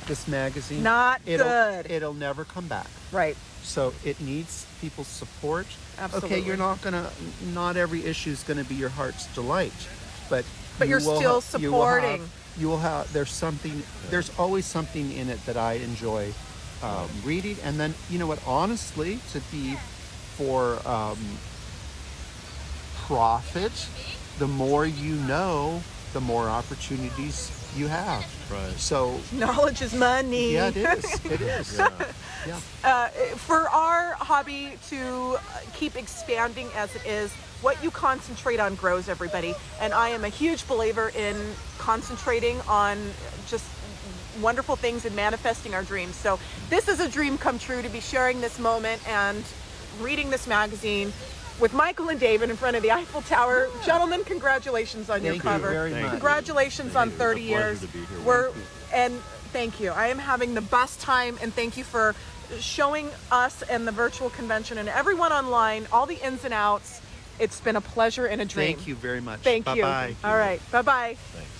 S2: this magazine,
S1: Not good.
S2: It'll never come back.
S1: Right.
S2: So it needs people's support.
S1: Absolutely.
S2: Okay, not every issue is gonna be your heart's delight, but
S1: you're still supporting.
S2: There's always something in it that I enjoy reading. And then, you know what, honestly, to be for profit, the more you know, the more opportunities you have.
S3: Right.
S2: So
S1: Knowledge is money.
S2: yeah, it is. It is. Yeah.
S1: For our hobby to keep expanding as it is, what you concentrate on grows, everybody. And I am a huge believer in concentrating on just wonderful things and manifesting our dreams. So this is a dream come true to be sharing this moment and reading this magazine with Michael and David in front of the Eiffel Tower. Gentlemen, congratulations on your
S2: Thank you
S1: cover.
S2: very much.
S1: Congratulations on 30
S3: It's a pleasure
S1: years.
S3: to be here.
S1: And thank you. I am having the best time, and thank you for showing us and the virtual convention and everyone online all the ins and outs. It's been a pleasure and a dream.
S2: Thank you very much.
S1: Thank you.
S2: Bye-bye.
S1: All right. Bye-bye.
S3: Thanks.